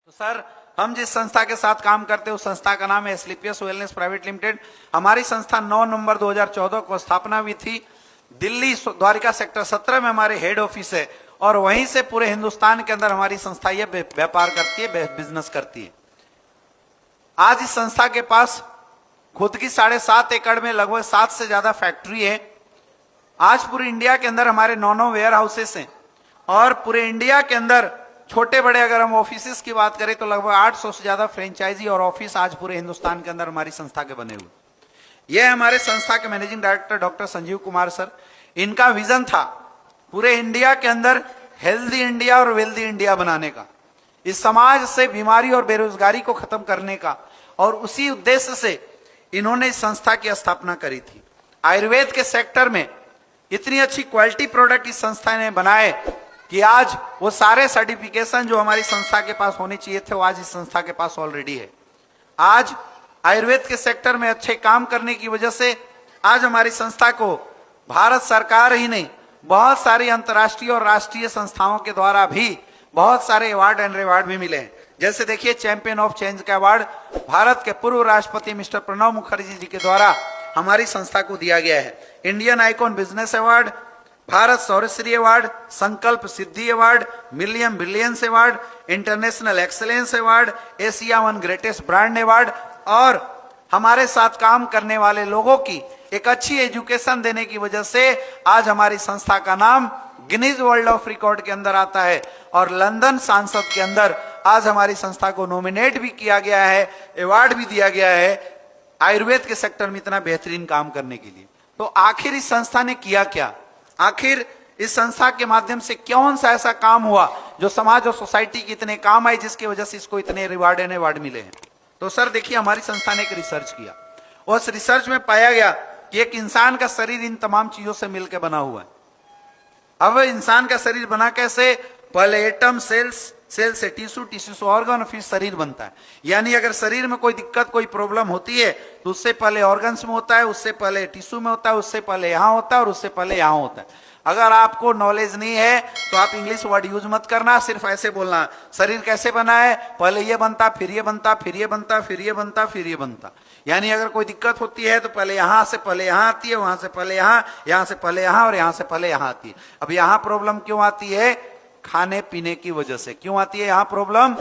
तो सर, हम जिस संस्था के साथ काम करते हैं उस संस्था का नाम है एस्क्लेपियस वेलनेस प्राइवेट लिमिटेड। हमारी संस्था 9 नवंबर 2014 को स्थापना हुई थी। दिल्ली द्वारिका सेक्टर 17 में हमारे हेड ऑफिस है और वहीं से पूरे हिंदुस्तान के अंदर हमारी संस्था ये व्यापार करती है, बिजनेस करती है। आज इस संस्था के पास खुद की 7.5 एकड़ में लगभग 7 से ज्यादा फैक्ट्री है। आज पूरे इंडिया के अंदर हमारे 9 वेयर हाउसेस हैं और पूरे इंडिया के अंदर छोटे बड़े अगर हम ऑफिसेस की बात करें तो लगभग 800 से ज्यादा फ्रेंचाइजी और ऑफिस आज पूरे हिंदुस्तान के अंदर हमारी संस्था के बने हुए। यह हमारे संस्था के managing director doctor Sanjeev Kumar sir. इनका विजन था पूरे इंडिया के अंदर हेल्दी इंडिया और वेल्दी इंडिया बनाने का, इस समाज से बीमारी और बेरोजगारी को खत्म करने का, और उसी उद्देश्य से इन्होंने इस संस्था की स्थापना करी थी। आयुर्वेद के सेक्टर में इतनी अच्छी क्वालिटी प्रोडक्ट इस संस्था ने बनाए कि आज वो सारे सर्टिफिकेशन जो हमारी संस्था के पास होने चाहिए थे वो आज इस संस्था के पास ऑलरेडी है। आज आयुर्वेद के सेक्टर में अच्छे काम करने की वजह से आज हमारी संस्था को भारत सरकार ही नहीं, बहुत सारी अंतर्राष्ट्रीय और राष्ट्रीय संस्थाओं के द्वारा भी बहुत सारे अवार्ड एंड रिवार्ड भी मिले हैं। जैसे देखिए, चैंपियन ऑफ चेंज का अवार्ड भारत के पूर्व राष्ट्रपति मिस्टर प्रणब मुखर्जी जी के द्वारा हमारी संस्था को दिया गया है। Indian icon business award, Bharat Saurashri award, Sankalp Siddhi award, million billions award, international excellence award, Asia one greatest brand award, और हमारे साथ काम करने वाले लोगों की एक अच्छी एजुकेशन देने की वजह से आज हमारी संस्था का नाम गिनीज वर्ल्ड ऑफ रिकॉर्ड के अंदर आता है और लंदन सांसद के अंदर आज हमारी संस्था को नॉमिनेट भी किया गया है, अवार्ड भी दिया गया है आयुर्वेद के सेक्टर में इतना बेहतरीन काम करने के लिए। तो आखिर इस संस्था ने किया क्या? आखिर इस संस्था के माध्यम से कौन सा ऐसा काम हुआ जो समाज और सोसाइटी के इतने काम आए जिसकी वजह से इसको इतने रिवार्ड एंड अवार्ड मिले हैं? तो सर देखिए, हमारी संस्था ने एक रिसर्च किया। उस रिसर्च में पाया गया कि एक इंसान का शरीर इन तमाम चीजों से मिलकर बना हुआ है। अब इंसान का शरीर बना कैसे? पहले एटम, सेल्स, सेल से टिश्यू, टिश्यू से ऑर्गन, फिर शरीर बनता है। यानी अगर शरीर में कोई दिक्कत, कोई प्रॉब्लम होती है तो उससे पहले ऑर्गन्स में होता है, उससे पहले टिश्यू में होता है, उससे पहले यहां होता है और उससे पहले यहां होता है। अगर आपको नॉलेज नहीं है तो आप इंग्लिश वर्ड यूज मत करना, सिर्फ ऐसे बोलना शरीर कैसे बना है, पहले ये बनता, फिर ये बनता, फिर ये बनता, फिर ये बनता, फिर ये बनता। यानी अगर कोई दिक्कत होती है तो पहले यहां से पहले यहां आती है, वहां से पहले यहां, यहां से पहले यहां और यहां से पहले यहां आती है। अब यहां प्रॉब्लम क्यों आती है? खाने पीने की वजह से। क्यों आती है यहां प्रॉब्लम?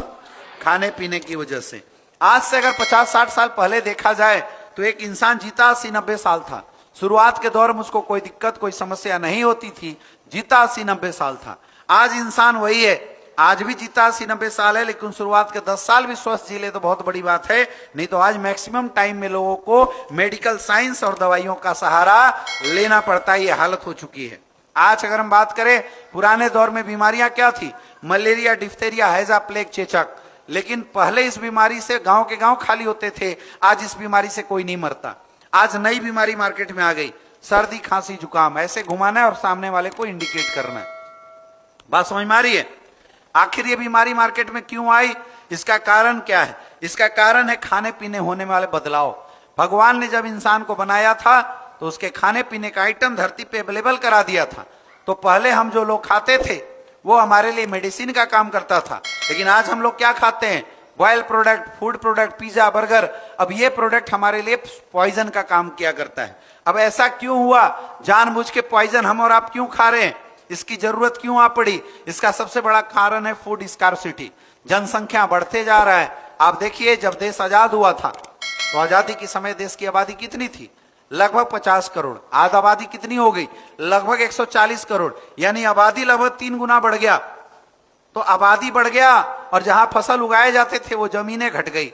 खाने पीने की वजह से। आज से अगर 50-60 साल पहले देखा जाए तो एक इंसान जीता 80-90 साल था। शुरुआत के दौर में उसको कोई दिक्कत, कोई समस्या नहीं होती थी, जीता 80-90 साल था। आज इंसान वही है, आज भी जीता 80-90 साल है, लेकिन शुरुआत के 10 साल भी स्वस्थ जी ले तो बहुत बड़ी बात है। नहीं तो आज मैक्सिमम टाइम में लोगों को मेडिकल साइंस और दवाइयों का सहारा लेना पड़ता है। ये हालत हो चुकी है। आज अगर हम बात करें, पुराने दौर में बीमारियां क्या थी? मलेरिया, डिफ्थेरिया, हैजा, प्लेग, चेचक। लेकिन पहले इस बीमारी से गांव के गांव खाली होते थे। आज इस बीमारी से कोई नहीं मरता। आज नई बीमारी मार्केट में आ गई, सर्दी, खांसी, जुकाम। ऐसे घुमाना है और सामने वाले को इंडिकेट करना है। बात समझ में आ रही है? आखिर ये बीमारी मार्केट में क्यों आई? इसका कारण क्या है? इसका कारण है खाने पीने होने वाले बदलाव। भगवान ने जब इंसान को बनाया था तो उसके खाने पीने का आइटम धरती पे अवेलेबल करा दिया था। तो पहले हम जो लोग खाते थे वो हमारे लिए मेडिसिन का काम करता था, लेकिन आज हम लोग क्या खाते हैं? Boil product, food product, pizza, burger. अब ये प्रोडक्ट हमारे लिए पॉइजन का काम किया करता है। अब ऐसा क्यों हुआ? जानबूझ के पॉइजन हम और आप क्यों खा रहे हैं? इसकी जरूरत क्यों आ पड़ी? इसका सबसे बड़ा कारण है फूड स्कार्सिटी। जनसंख्या बढ़ते जा रहा है। आप देखिए, जब देश आजाद हुआ था तो आजादी के समय देश की आबादी कितनी थी? लगभग 50 करोड़। आज आबादी कितनी हो गई? लगभग 140 करोड़। यानी आबादी लगभग 3 गुना बढ़ गया। तो आबादी बढ़ गया और जहां फसल उगाए जाते थे वो जमीनें घट गई।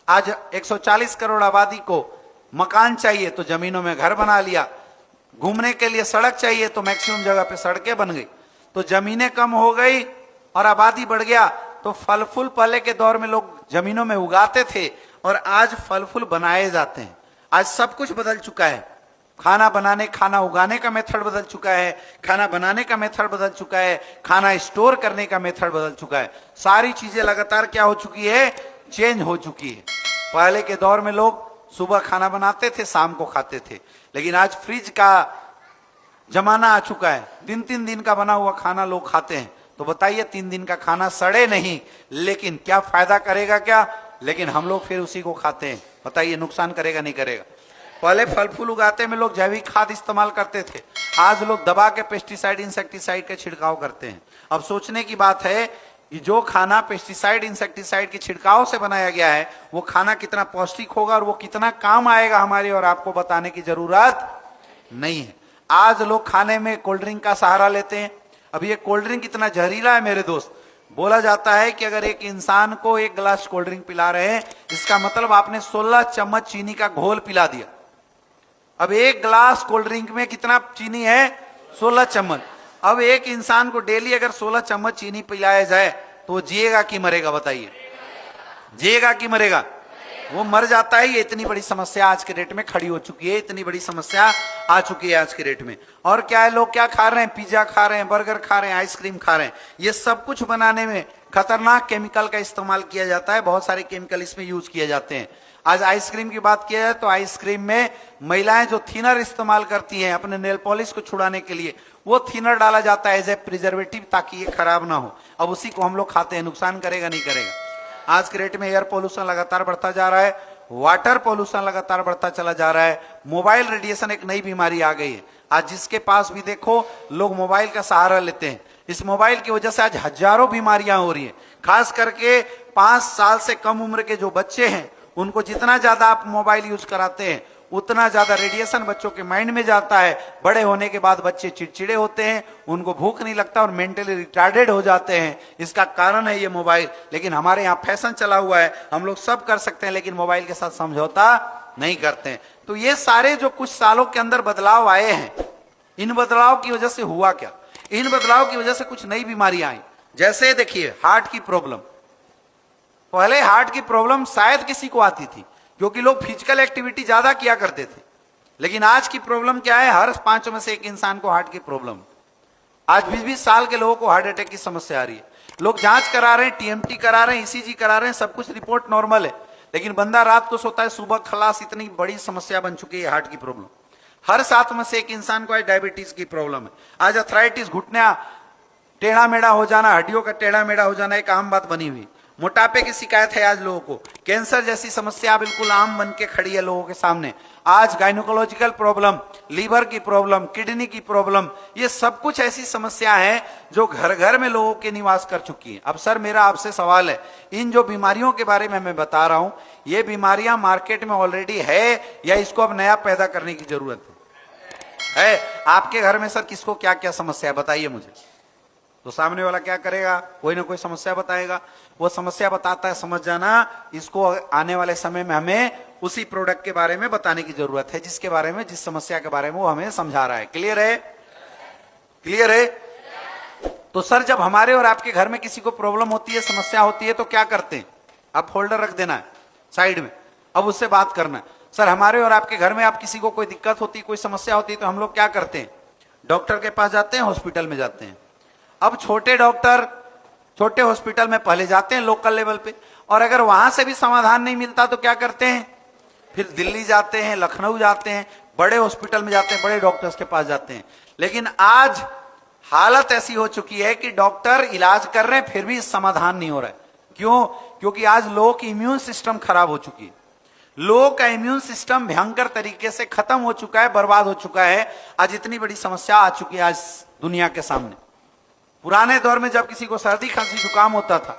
आज 140 करोड़ आबादी को मकान चाहिए तो जमीनों में घर बना लिया, घूमने के लिए सड़क चाहिए तो मैक्सिमम जगह पे सड़कें बन गई। तो जमीनें कम हो गई और आबादी बढ़ गया। तो फल फूल पहले के दौर में लोग जमीनों में उगाते थे और आज फल फूल बनाए जाते हैं। आज सब कुछ बदल चुका है। खाना बनाने, खाना उगाने का मेथड बदल चुका है, खाना बनाने का मेथड बदल चुका है, खाना स्टोर करने का मेथड बदल चुका है। सारी चीजें लगातार क्या हो चुकी है? चेंज हो चुकी है। पहले के दौर में लोग सुबह खाना बनाते थे, शाम को खाते थे, लेकिन आज फ्रिज का जमाना आ चुका है। 3-3 दिन का बना हुआ खाना लोग खाते हैं। तो बताइए 3 दिन का खाना सड़े नहीं, लेकिन क्या फायदा करेगा क्या? लेकिन हम लोग फिर उसी को खाते हैं। बताइए नुकसान करेगा नहीं करेगा? पहले फल फूल उगाते में लोग जैविक खाद इस्तेमाल करते थे, आज लोग दबा के पेस्टिसाइड इंसेक्टिसाइड का छिड़काव करते हैं। अब सोचने की बात है कि जो खाना पेस्टिसाइड इंसेक्टिसाइड के छिड़काव से बनाया गया है वो खाना कितना पौष्टिक होगा और वो कितना काम आएगा हमारी और आपको बताने की जरूरत नहीं है। आज लोग खाने में कोल्ड ड्रिंक का सहारा लेते हैं। अब ये कोल्ड ड्रिंक इतना जहरीला है मेरे दोस्त, बोला जाता है कि अगर एक इंसान को 1 गिलास कोल्ड ड्रिंक पिला रहे हैं, इसका मतलब आपने 16 चम्मच चीनी का घोल पिला दिया। अब 1 गिलास कोल्ड ड्रिंक में कितना चीनी है? 16 चम्मच। अब एक इंसान को डेली अगर 16 चम्मच चीनी पिलाया जाए तो वो जिएगा कि मरेगा? बताइए, जिएगा कि मरेगा? वो मर जाता है। ये इतनी बड़ी समस्या आज के डेट में खड़ी हो चुकी है, इतनी बड़ी समस्या आ चुकी है आज के डेट में। और क्या है, लोग क्या खा रहे हैं? पिज्जा खा रहे हैं, बर्गर खा रहे हैं, आइसक्रीम खा रहे हैं। ये सब कुछ बनाने में खतरनाक केमिकल का इस्तेमाल किया जाता है, बहुत सारे केमिकल इसमें यूज किए जाते हैं। आज आइसक्रीम की बात किया जाए तो आइसक्रीम में महिलाएं जो थिनर इस्तेमाल करती हैं अपने नेल पॉलिश को छुड़ाने के लिए, वो थिनर डाला जाता है एज ए प्रिजर्वेटिव, ताकि ये खराब ना हो। अब उसी को हम लोग खाते हैं, नुकसान करेगा नहीं करेगा? आज के रेट में एयर पोल्यूशन लगातार बढ़ता जा रहा है, वाटर पोल्यूशन लगातार बढ़ता चला जा रहा है, मोबाइल रेडिएशन एक नई बीमारी आ गई है। आज जिसके पास भी देखो लोग मोबाइल का सहारा लेते हैं। इस मोबाइल की वजह से आज हजारों बीमारियां हो रही हैं। खास करके 5 साल से कम उम्र के जो बच्चे हैं उनको जितना ज्यादा आप मोबाइल यूज कराते हैं उतना ज्यादा रेडिएशन बच्चों के माइंड में जाता है। बड़े होने के बाद बच्चे चिड़चिड़े होते हैं, उनको भूख नहीं लगता और मेंटली रिटार्डेड हो जाते हैं। इसका कारण है ये मोबाइल। लेकिन हमारे यहाँ फैशन चला हुआ है, हम लोग सब कर सकते हैं लेकिन मोबाइल के साथ समझौता नहीं करते हैं। तो ये सारे जो कुछ सालों के अंदर बदलाव आए हैं, इन बदलाव की वजह से हुआ क्या? इन बदलाव की वजह से कुछ नई बीमारियां आई। जैसे देखिए हार्ट की प्रॉब्लम। पहले हार्ट की प्रॉब्लम शायद किसी को आती थी क्योंकि लोग फिजिकल एक्टिविटी ज्यादा किया करते थे। लेकिन आज की प्रॉब्लम क्या है? हर 5 में से 1 इंसान को हार्ट की प्रॉब्लम। आज 20-20 साल के लोगों को हार्ट अटैक की समस्या आ रही है। लोग जांच करा रहे हैं, टीएमटी करा रहे हैं, ईसीजी करा रहे हैं, सब कुछ रिपोर्ट नॉर्मल है, लेकिन बंदा रात को सोता है, सुबह खलास। इतनी बड़ी समस्या बन चुकी है हार्ट की प्रॉब्लम। हर 7 में से 1 इंसान को आज डायबिटीज की प्रॉब्लम है। आज अर्थराइटिस, घुटना टेढ़ा मेढ़ा हो जाना, हड्डियों का टेढ़ा मेढ़ा हो जाना एक आम बात बनी हुई। मोटापे की शिकायत है आज लोगों को। कैंसर जैसी समस्या बिल्कुल आम बन के खड़ी है लोगों के सामने। आज गायनोकोलॉजिकल प्रॉब्लम, लीवर की प्रॉब्लम, किडनी की प्रॉब्लम, ये सब कुछ ऐसी समस्या है जो घर घर में लोगों के निवास कर चुकी है। अब सर मेरा आपसे सवाल है, इन जो बीमारियों के बारे में मैं बता रहा हूं, ये बीमारियां मार्केट में ऑलरेडी है या इसको अब नया पैदा करने की जरूरत है? आपके घर में सर किसको क्या क्या समस्या है बताइए मुझे। तो सामने वाला क्या करेगा? कोई ना कोई समस्या बताएगा। वो समस्या बताता है, समझ जाना इसको आने वाले समय में हमें उसी प्रोडक्ट के बारे में बताने की जरूरत है जिसके बारे में, जिस समस्या के बारे में वो हमें समझा रहा है। क्लियर है? क्लियर है? तो सर जब हमारे और आपके घर में किसी को प्रॉब्लम होती है, समस्या होती है, तो क्या करते हैं? आप फोल्डर रख देना है साइड में, अब उससे बात करना है। सर हमारे और आपके घर में आप किसी को कोई दिक्कत होती, कोई समस्या होती है, तो हम लोग क्या करते हैं? डॉक्टर के पास जाते हैं, हॉस्पिटल में जाते हैं। अब छोटे डॉक्टर छोटे हॉस्पिटल में पहले जाते हैं लोकल लेवल पे, और अगर वहां से भी समाधान नहीं मिलता तो क्या करते हैं? फिर दिल्ली जाते हैं, लखनऊ जाते हैं, बड़े हॉस्पिटल में जाते हैं, बड़े डॉक्टर्स के पास जाते हैं। लेकिन आज हालत ऐसी हो चुकी है कि डॉक्टर इलाज कर रहे हैं फिर भी समाधान नहीं हो रहा है। क्यों? क्योंकि आज लोगों की इम्यून सिस्टम खराब हो चुकी है। लोगों का इम्यून सिस्टम भयंकर तरीके से खत्म हो चुका है, बर्बाद हो चुका है। आज इतनी बड़ी समस्या आ चुकी है आज दुनिया के सामने। पुराने दौर में जब किसी को सर्दी खांसी जुकाम होता था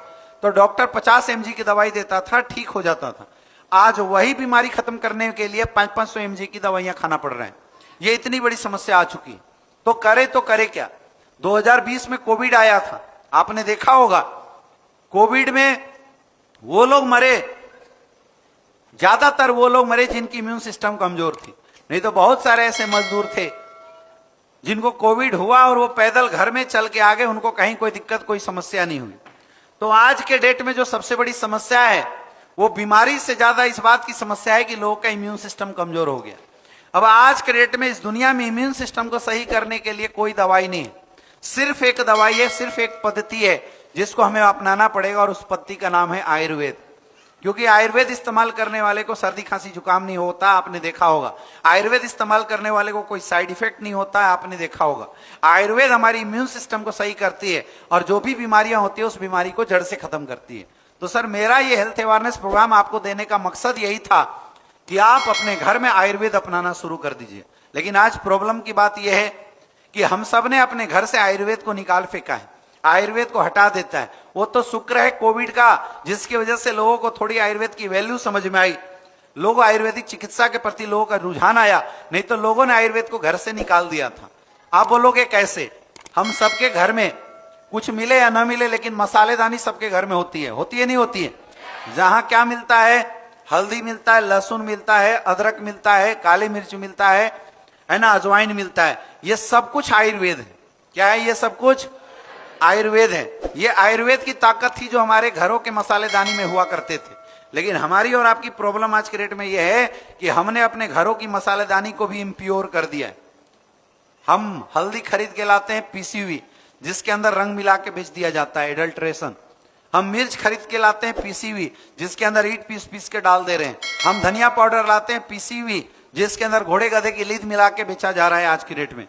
तो डॉक्टर 50 mg की दवाई देता था, ठीक हो जाता था। आज वही बीमारी खत्म करने के लिए 500-500 mg की दवाइयां खाना पड़ रहा है। ये इतनी बड़ी समस्या आ चुकी है। तो करे क्या? 2020 में कोविड आया था, आपने देखा होगा। कोविड में वो लोग मरे, ज्यादातर वो लोग मरे जिनकी इम्यून सिस्टम कमजोर थी। नहीं तो बहुत सारे ऐसे मजदूर थे जिनको कोविड हुआ और वो पैदल घर में चल के आ गए, उनको कहीं कोई दिक्कत, कोई समस्या नहीं हुई। तो आज के डेट में जो सबसे बड़ी समस्या है वो बीमारी से ज्यादा इस बात की समस्या है कि लोगों का इम्यून सिस्टम कमजोर हो गया। अब आज के डेट में इस दुनिया में इम्यून सिस्टम को सही करने के लिए कोई दवाई नहीं है, सिर्फ एक दवाई है, सिर्फ एक पद्धति है जिसको हमें अपनाना पड़ेगा, और उस पद्धति का नाम है आयुर्वेद। क्योंकि आयुर्वेद इस्तेमाल करने वाले को सर्दी खांसी जुकाम नहीं होता, आपने देखा होगा। आयुर्वेद इस्तेमाल करने वाले को कोई साइड इफेक्ट नहीं होता है, आपने देखा होगा। आयुर्वेद हमारी इम्यून सिस्टम को सही करती है और जो भी बीमारियां होती है उस बीमारी को जड़ से खत्म करती है। तो सर, मेरा ये हेल्थ अवेयरनेस प्रोग्राम आपको देने का मकसद यही था कि आप अपने घर में आयुर्वेद अपनाना शुरू कर दीजिए। लेकिन आज प्रॉब्लम की बात यह है कि हम सब ने अपने घर से आयुर्वेद को निकाल फेंका है, आयुर्वेद को हटा देता है। वो तो शुक्र है कोविड का, जिसकी वजह से लोगों को थोड़ी आयुर्वेद की वैल्यू समझ में आई, लोग आयुर्वेदिक चिकित्सा के प्रति लोगों का रुझान आया, नहीं तो लोगों ने आयुर्वेद को घर से निकाल दिया था। आप बोलोगे कैसे? हम सबके घर में कुछ मिले या ना मिले, लेकिन मसालेदानी सबके घर में होती है नहीं होती है? जहां क्या मिलता है? हल्दी मिलता है, लहसुन मिलता है, अदरक मिलता है, काली मिर्च मिलता है ना, अजवाइन मिलता है। ये सब कुछ आयुर्वेद है। क्या है? ये सब कुछ आयुर्वेद है। ये आयुर्वेद की ताकत थी जो हमारे घरों के मसालेदानी में हुआ करते थे। लेकिन हमारी और आपकी प्रॉब्लम आज के डेट में यह है कि हमने अपने घरों की मसालेदानी को भी इम्प्योर कर दिया है। हम हल्दी खरीद के लाते हैं पीसी हुई, जिसके अंदर रंग मिला के बेच दिया जाता है, एडल्ट्रेशन। हम मिर्च खरीद के लाते हैं पीसी हुई, जिसके अंदर ईट पीस पीस के डाल दे रहे हैं। हम धनिया पाउडर लाते हैं पीसी हुई, जिसके अंदर घोड़े गधे की लीद मिला के बेचा जा रहा है आज की डेट में।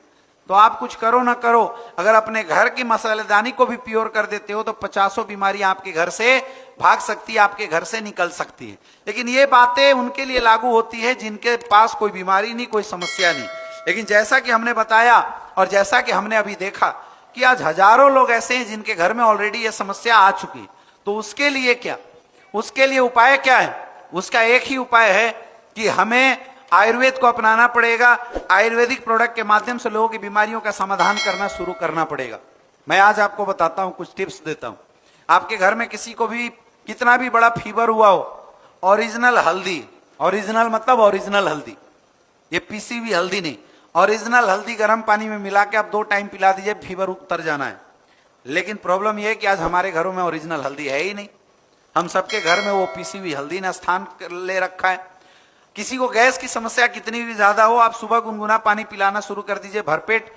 तो आप कुछ करो ना करो, अगर अपने घर की मसालेदानी को भी प्योर कर देते हो तो 50 बीमारियां आपके घर से भाग सकती है, आपके घर से निकल सकती है। लेकिन ये बातें उनके लिए लागू होती है जिनके पास कोई बीमारी नहीं, कोई समस्या नहीं। लेकिन जैसा कि हमने बताया और जैसा कि हमने अभी देखा कि आज हजारों लोग ऐसे हैं जिनके घर में ऑलरेडी ये समस्या आ चुकी। तो उसके लिए क्या? उसके लिए उपाय क्या है? उसका एक ही उपाय है कि हमें आयुर्वेद को अपनाना पड़ेगा। आयुर्वेदिक प्रोडक्ट के माध्यम से लोगों की बीमारियों का समाधान करना शुरू करना पड़ेगा। मैं आज आपको बताता हूं, कुछ टिप्स देता हूं। आपके घर में किसी को भी कितना भी बड़ा फीवर हुआ हो, ओरिजिनल हल्दी, ओरिजिनल मतलब ओरिजिनल हल्दी, ये पीसी हुई हल्दी नहीं, ओरिजिनल हल्दी गर्म पानी में मिला के आप 2 टाइम पिला दीजिए, फीवर उतर जाना है। लेकिन प्रॉब्लम यह है कि आज हमारे घरों में ओरिजिनल हल्दी है ही नहीं। हम सबके घर में वो पीसी हुई हल्दी ने स्थान ले रखा है। किसी को गैस की समस्या कितनी भी ज्यादा हो, आप सुबह गुनगुना पानी पिलाना शुरू कर दीजिए भरपेट,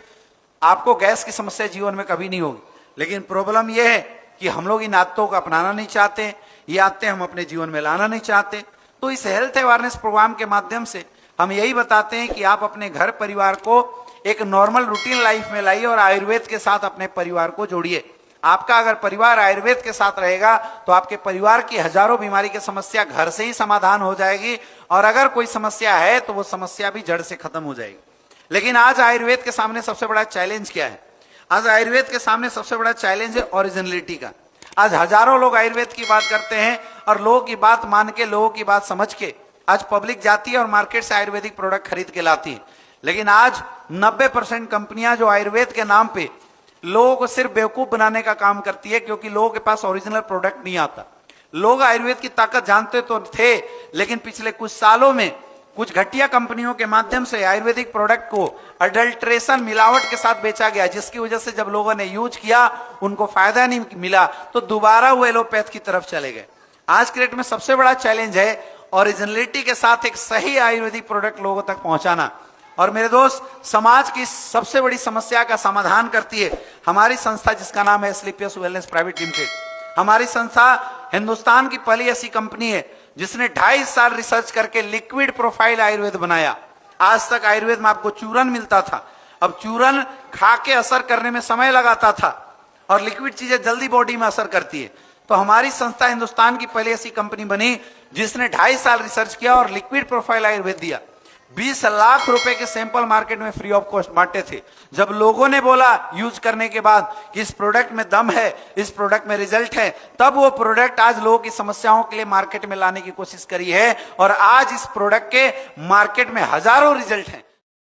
आपको गैस की समस्या जीवन में कभी नहीं होगी। लेकिन प्रॉब्लम यह है कि हम लोग इन आदतों को अपनाना नहीं चाहते, ये आदतें हम अपने जीवन में लाना नहीं चाहते। तो इस हेल्थ अवेयरनेस प्रोग्राम के माध्यम से हम यही बताते हैं कि आप अपने घर परिवार को एक नॉर्मल रूटीन लाइफ में लाइए और आयुर्वेद के साथ अपने परिवार को जोड़िए। आपका अगर परिवार आयुर्वेद के साथ रहेगा तो आपके परिवार की हजारों बीमारी की समस्या घर से ही समाधान हो जाएगी, और अगर कोई समस्या है तो वो समस्या भी जड़ से खत्म हो जाएगी। लेकिन आज आयुर्वेद के सामने सबसे बड़ा चैलेंज क्या है? आज आयुर्वेद के सामने सबसे बड़ा चैलेंज है ओरिजिनलिटी का। आज हजारों लोग आयुर्वेद की बात करते हैं और लोगों की बात मान के, लोगों की बात समझ के आज पब्लिक जाती है और मार्केट से आयुर्वेदिक प्रोडक्ट खरीद के लाती है। लेकिन आज 90% कंपनियां जो आयुर्वेद के नाम पे लोगों को सिर्फ बेवकूफ बनाने का काम करती है, क्योंकि लोगों के पास ओरिजिनल प्रोडक्ट नहीं आता। लोग आयुर्वेद की ताकत जानते तो थे, लेकिन पिछले कुछ सालों में कुछ घटिया कंपनियों के माध्यम से आयुर्वेदिक प्रोडक्ट को अडल्ट्रेशन, मिलावट के साथ बेचा गया, जिसकी वजह से जब लोगों ने यूज किया उनको फायदा नहीं मिला तो दोबारा वो एलोपैथ की तरफ चले गए। आज के डेट में सबसे बड़ा चैलेंज है ओरिजिनलिटी के साथ एक सही आयुर्वेदिक प्रोडक्ट लोगों तक पहुंचाना। और मेरे दोस्त, समाज की सबसे बड़ी समस्या का समाधान करती है हमारी संस्था, जिसका नाम है एस्क्लेपियस वेलनेस प्राइवेट लिमिटेड। हमारी संस्था हिंदुस्तान की पहली ऐसी कंपनी है जिसने 2.5 साल रिसर्च करके लिक्विड प्रोफाइल आयुर्वेद बनाया। आज तक आयुर्वेद में आपको चूरन मिलता था, अब चूरन खा के असर करने में समय लगाता था और लिक्विड चीजें जल्दी बॉडी में असर करती है। तो हमारी संस्था हिंदुस्तान की पहली ऐसी कंपनी बनी जिसने 2.5 साल रिसर्च किया और लिक्विड प्रोफाइल आयुर्वेद दिया। 20 लाख रुपए के सैंपल मार्केट में फ्री ऑफ कॉस्ट बांटे थे। जब लोगों ने बोला यूज करने के बाद कि इस प्रोडक्ट में दम है, इस प्रोडक्ट में रिजल्ट है, तब वो प्रोडक्ट आज लोगों की समस्याओं के लिए मार्केट में लाने की कोशिश करी है और आज इस प्रोडक्ट के मार्केट में हजारों रिजल्ट हैं।